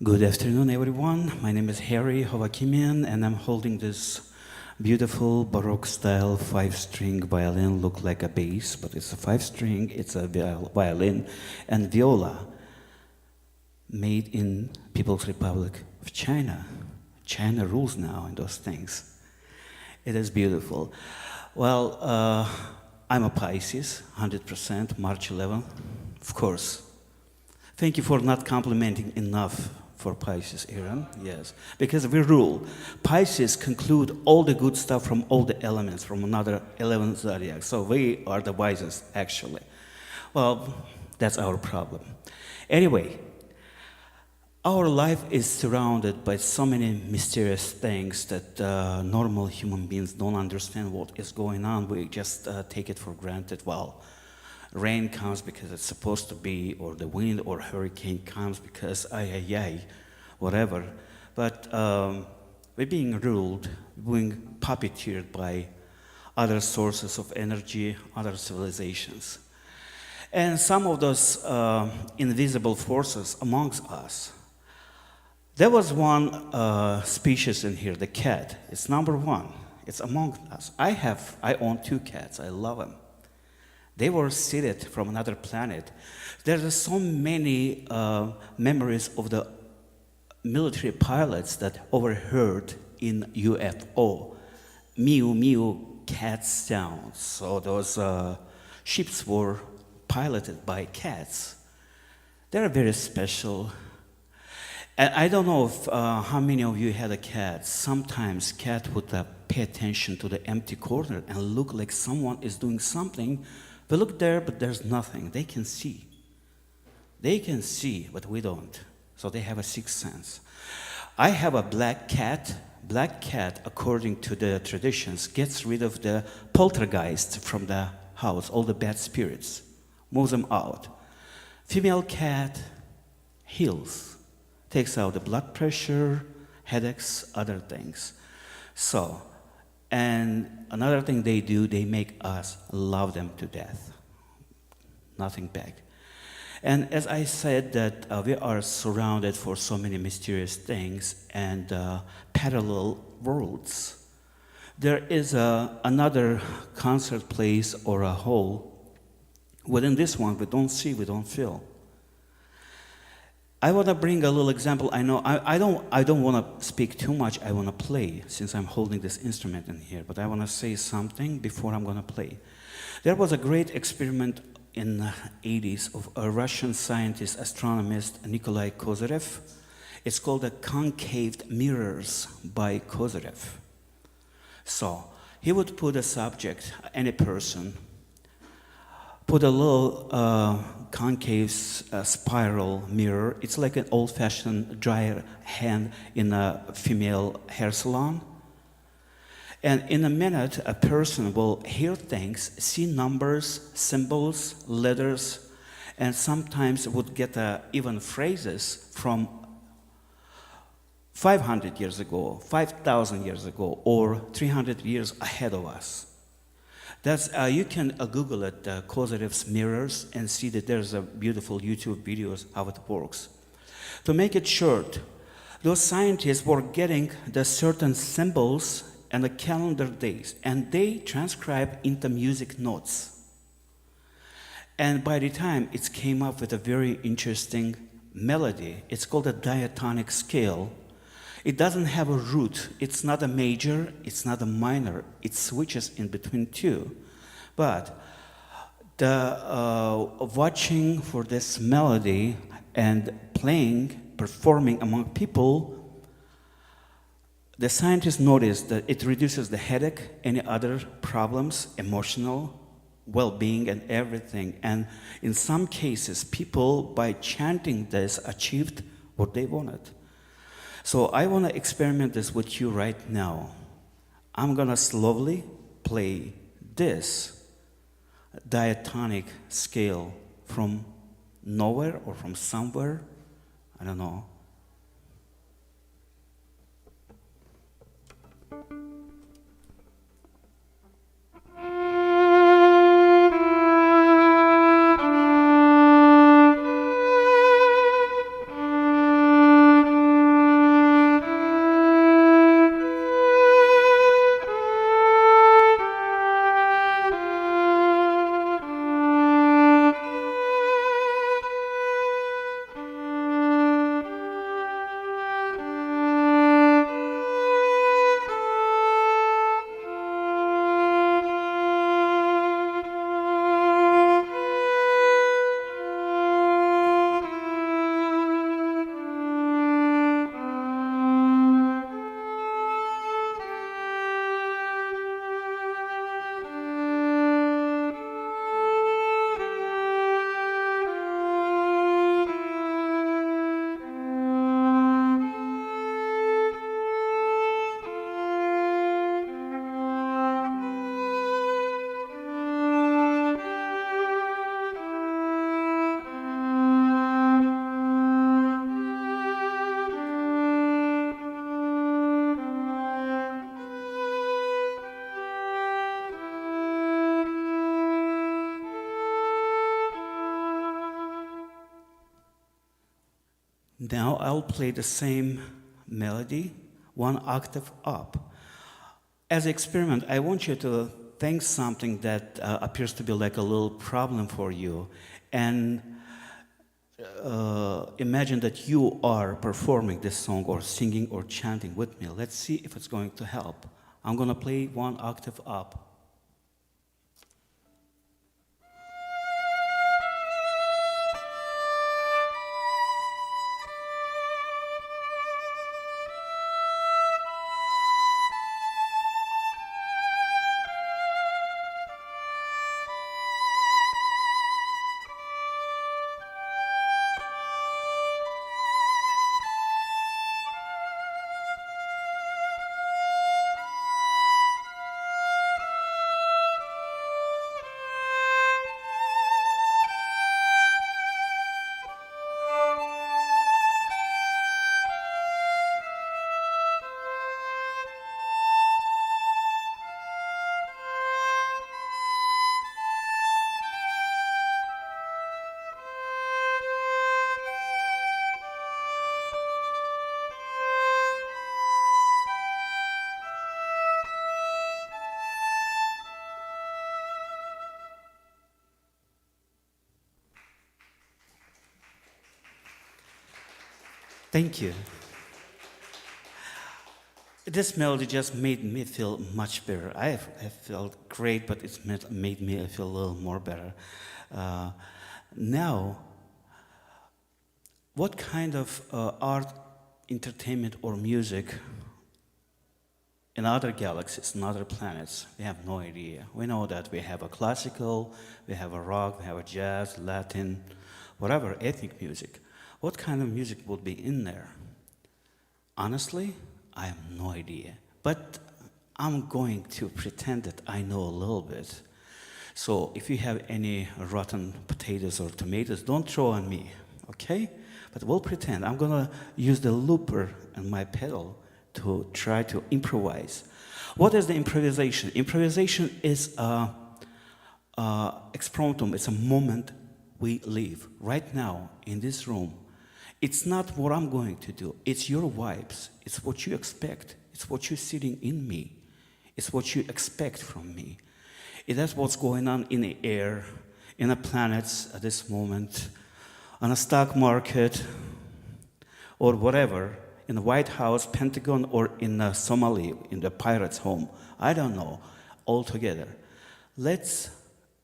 Good afternoon, everyone. My name is Harry Hovakimian, and I'm holding this beautiful Baroque-style five-string violin. Look like a bass, but it's a five-string. It's a violin and viola made in People's Republic of China. China rules now in those things. It is beautiful. Well, I'm a Pisces, 100%, March 11th, of course. Thank you for not complimenting enough for Pisces, Aaron. Yes, because we rule. Pisces conclude all the good stuff from all the elements, from another 11 zodiac. So we are the wisest, actually. Well, that's our problem. Anyway, our life is surrounded by so many mysterious things that normal human beings don't understand what is going on. We just take it for granted. Well, rain comes because it's supposed to be, or the wind or hurricane comes because whatever. But we're being ruled, being puppeteered by other sources of energy, other civilizations. And some of those invisible forces amongst us. There was one species in here, the cat. It's number one. It's among us. I own two cats. I love them. They were seeded from another planet. There are so many memories of the military pilots that overheard in UFO. Mew, mew, cat sounds. So those ships were piloted by cats. They're very special. And I don't know if, how many of you had a cat. Sometimes cat would pay attention to the empty corner and look like someone is doing something. They look there, but there's nothing. They can see. They can see, but we don't. So they have a sixth sense. I have a black cat. Black cat, according to the traditions, gets rid of the poltergeist from the house, all the bad spirits, moves them out. Female cat heals, takes out the blood pressure, headaches, other things. So, and another thing they do, they make us love them to death. Nothing back. And as I said that we are surrounded for so many mysterious things and parallel worlds. There is another concert place or a hall. Within this one, we don't see, we don't feel. I want to bring a little example. I know I don't want to speak too much. I want to play since I'm holding this instrument in here. But I want to say something before I'm going to play. There was a great experiment in the 80s of a Russian scientist, astronomist, Nikolai Kozyrev. It's called the concave mirrors by Kozyrev. So he would put a subject, any person, put a little concave spiral mirror. It's like an old-fashioned dryer hand in a female hair salon. And in a minute, a person will hear things, see numbers, symbols, letters, and sometimes would get even phrases from 500 years ago, 5,000 years ago, or 300 years ahead of us. That's, you can Google it, Kozyrev's mirrors, and see that there's a beautiful YouTube videos how it works. To make it short, those scientists were getting the certain symbols and the calendar days, and they transcribe into music notes. And by the time it came up with a very interesting melody, it's called a diatonic scale. It doesn't have a root. It's not a major, it's not a minor. It switches in between two. But the watching for this melody and playing, performing among people, the scientists noticed that it reduces the headache, any other problems, emotional well-being and everything. And in some cases, people, by chanting this, achieved what they wanted. So I want to experiment this with you right now. I'm going to slowly play this diatonic scale from nowhere or from somewhere. I don't know. Now I'll play the same melody, one octave up. As an experiment, I want you to think something that appears to be like a little problem for you, and imagine that you are performing this song or singing or chanting with me. Let's see if it's going to help. I'm going to play one octave up. Thank you. This melody just made me feel much better. I felt great, but it's made me feel a little more better. Uh, Now, what kind of art, entertainment, or music in other galaxies, in other planets, we have no idea. We know that we have a classical, we have a rock, we have a jazz, Latin, whatever, ethnic music. What kind of music would be in there? Honestly, I have no idea. But I'm going to pretend that I know a little bit. So if you have any rotten potatoes or tomatoes, don't throw on me, okay? But we'll pretend. I'm gonna use the looper and my pedal to try to improvise. What is the improvisation? Improvisation is a expromptum. It's a moment we live right now in this room. It's not what I'm going to do. It's your vibes. It's what you expect. It's what you're sitting in me. It's what you expect from me. That's what's going on in the air, in the planets at this moment, on a stock market, or whatever, in the White House, Pentagon, or in Somali, in the pirate's home. I don't know, all together. Let's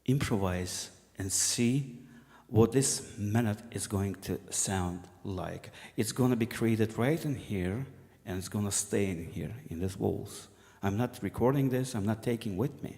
improvise and see what this minute is going to sound like. It's going to be created right in here, and it's going to stay in here, in these walls. I'm not recording this, I'm not taking with me.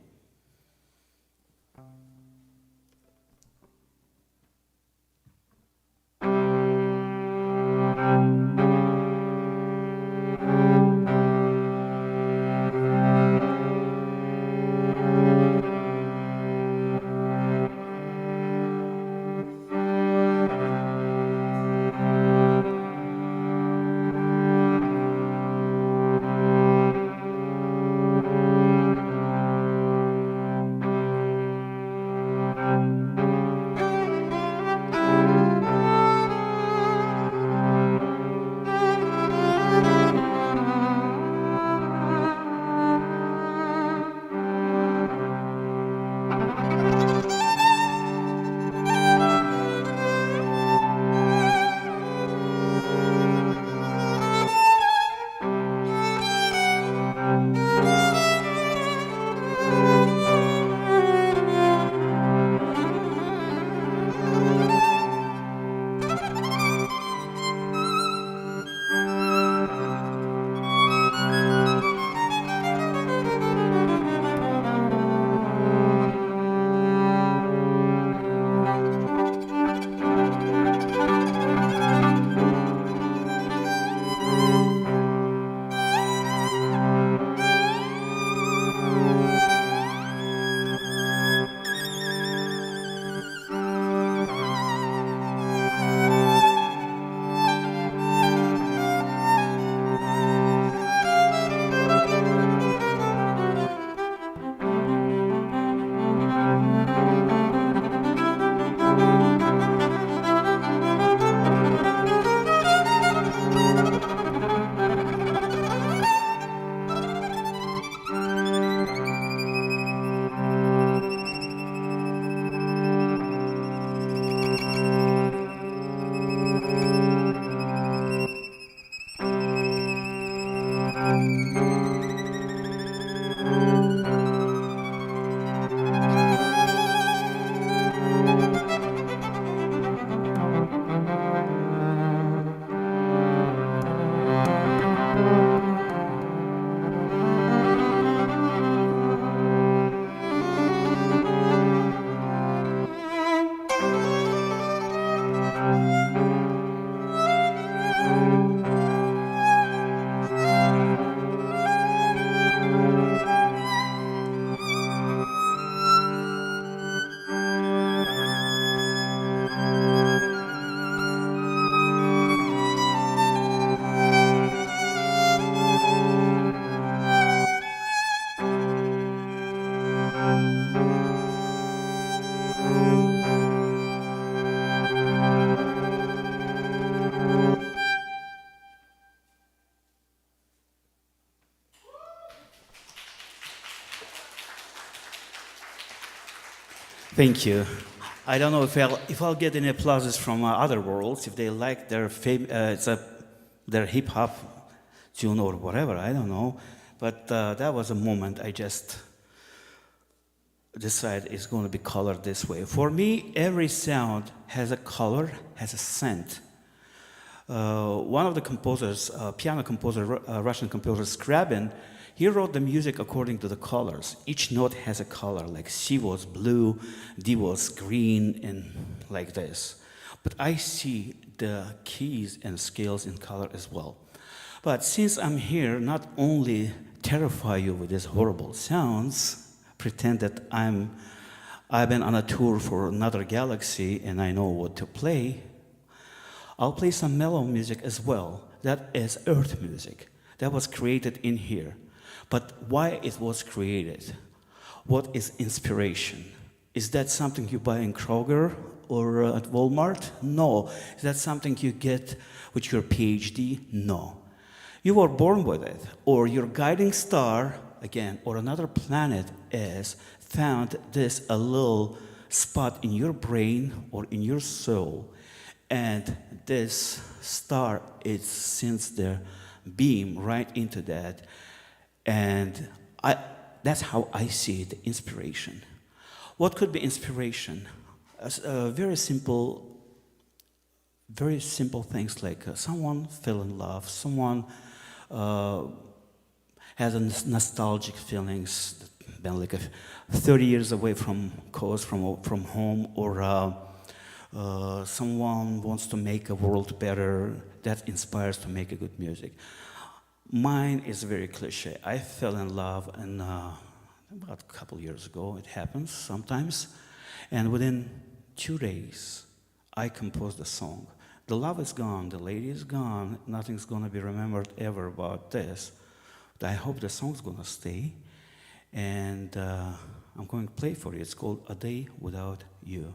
Thank you. I don't know if I'll get any applauses from other worlds, if they like their hip hop tune or whatever, I don't know. But that was a moment I just decided it's going to be colored this way. For me, every sound has a color, has a scent. One of the composers, piano composer, Russian composer Scriabin, he wrote the music according to the colors. Each note has a color, like C was blue, D was green, and like this. But I see the keys and scales in color as well. But since I'm here, not only terrify you with these horrible sounds, pretend that I've been on a tour for another galaxy and I know what to play, I'll play some mellow music as well. That is earth music. That was created in here. But why it was created? What is inspiration? Is that something you buy in Kroger or at Walmart? No. Is that something you get with your PhD? No. You were born with it, or your guiding star, again, or another planet is found this a little spot in your brain or in your soul, and this star, it sends their beam right into that, and that's how I see the inspiration. What could be inspiration? Very simple things like someone fell in love, someone has a nostalgic feelings, been like 30 years away from home, or someone wants to make a world better, that inspires to make a good music. Mine is very cliche. I fell in love and about a couple years ago, it happens sometimes, and within 2 days, I composed a song. The love is gone, the lady is gone, nothing's gonna be remembered ever about this. But I hope the song's gonna stay, and I'm going to play for you. It's called A Day Without You.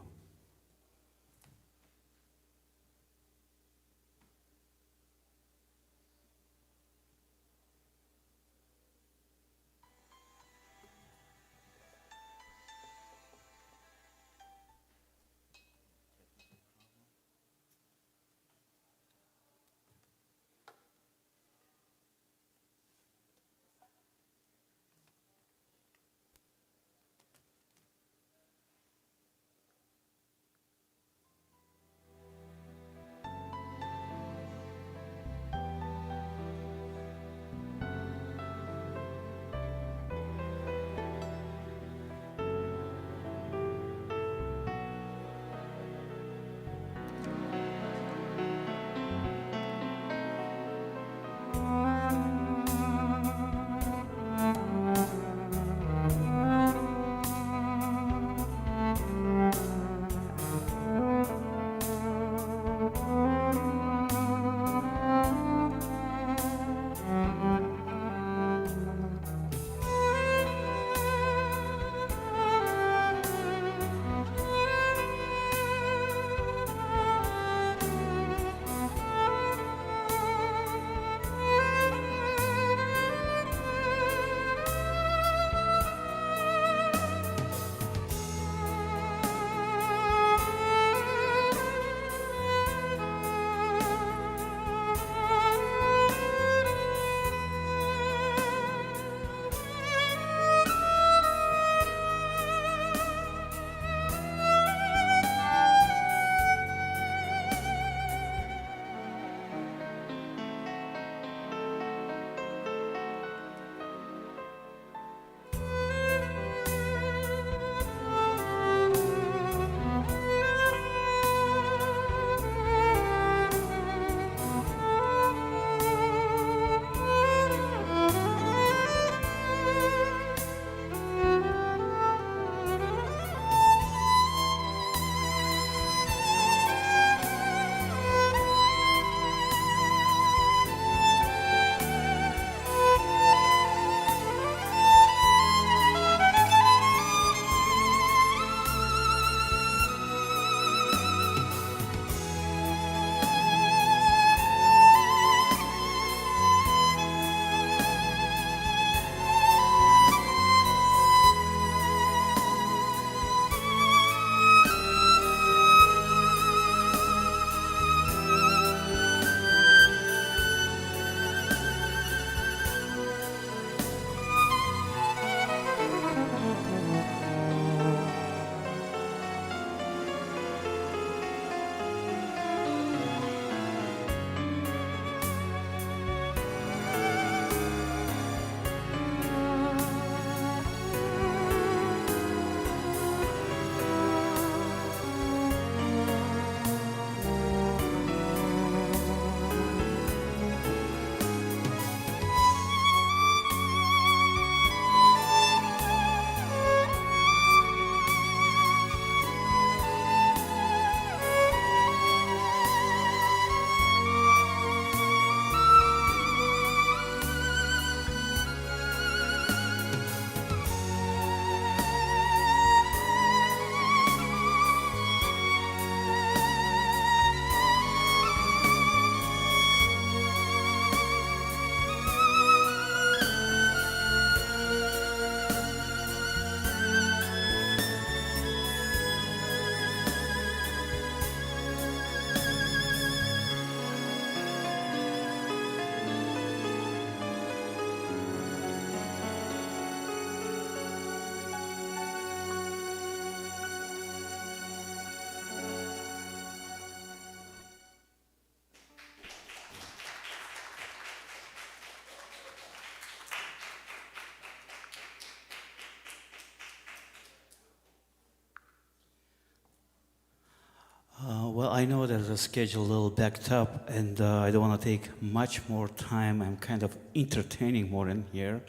I know there's a schedule a little backed up, and I don't want to take much more time. I'm kind of entertaining more in here,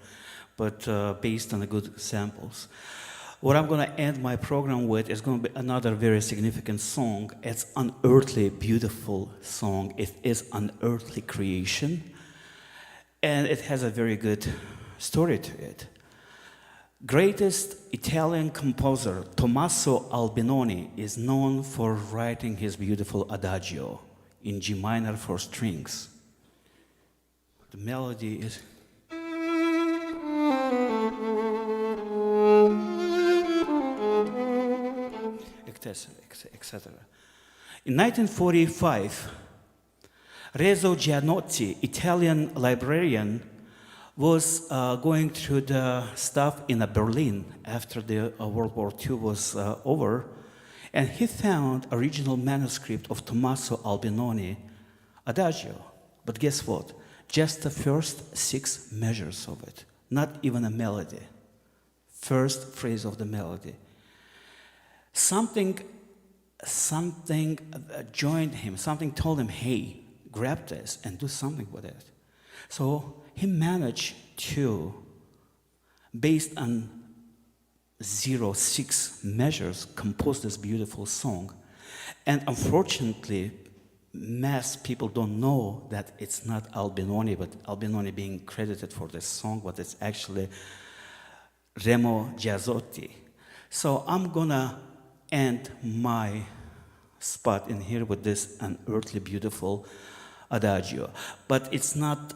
but based on the good samples. What I'm going to end my program with is going to be another very significant song. It's an earthly, beautiful song. It is an earthly creation, and it has a very good story to it. Greatest Italian composer Tommaso Albinoni is known for writing his beautiful adagio in G minor for strings. The melody is etc. In 1945, Rezo Gianotti, Italian librarian, was going through the stuff in Berlin after the World War II was over, and he found original manuscript of Tommaso Albinoni Adagio. But guess what? Just the first 6 measures of it, not even a melody. First phrase of the melody. Something joined him, something told him, hey, grab this and do something with it. So he managed to, based on 0-6 measures, compose this beautiful song. And unfortunately, mass people don't know that it's not Albinoni, but Albinoni being credited for this song, but it's actually Remo Giazzotti. So I'm gonna end my spot in here with this unearthly beautiful adagio, but it's not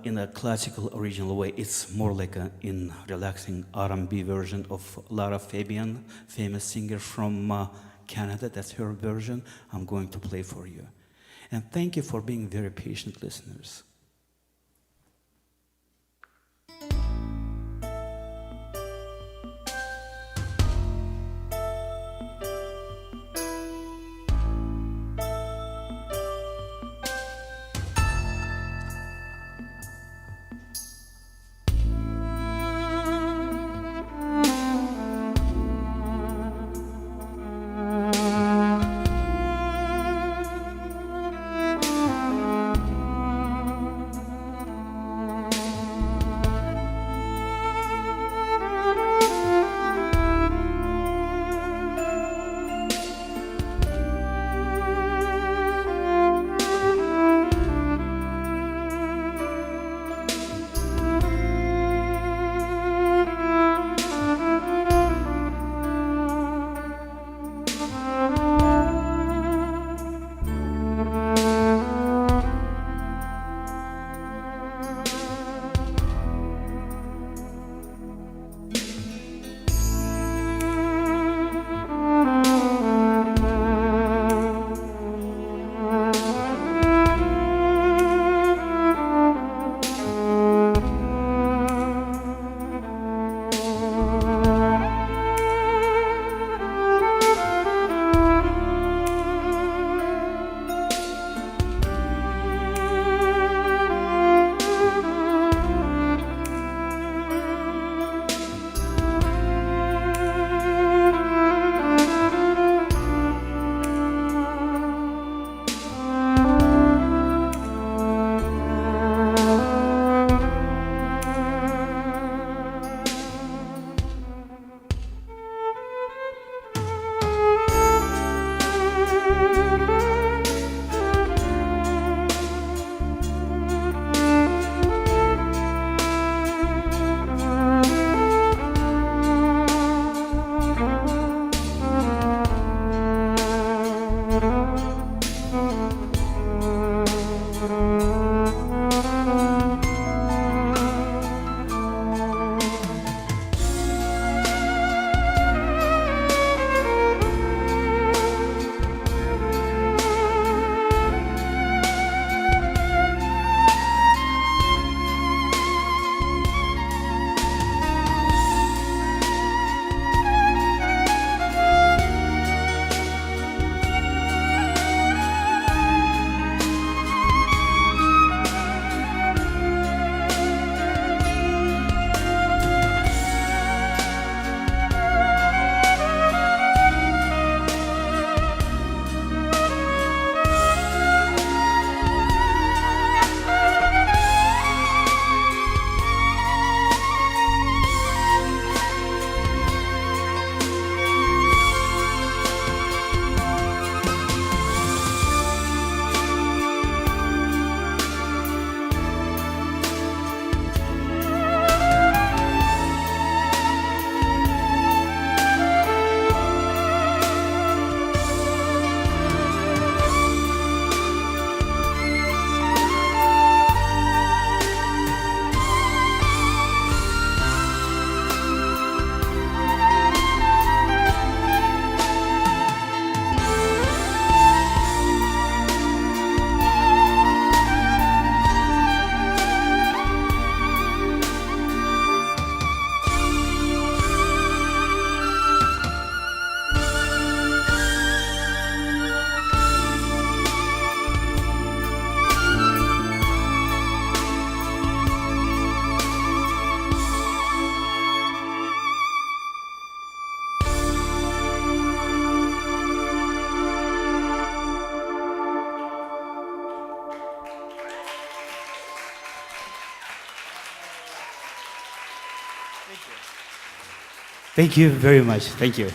in a classical original way. It's more like in relaxing R&B version of Lara Fabian, famous singer from Canada. That's her version. I'm going to play for you. And thank you for being very patient listeners. Thank you very much. Thank you.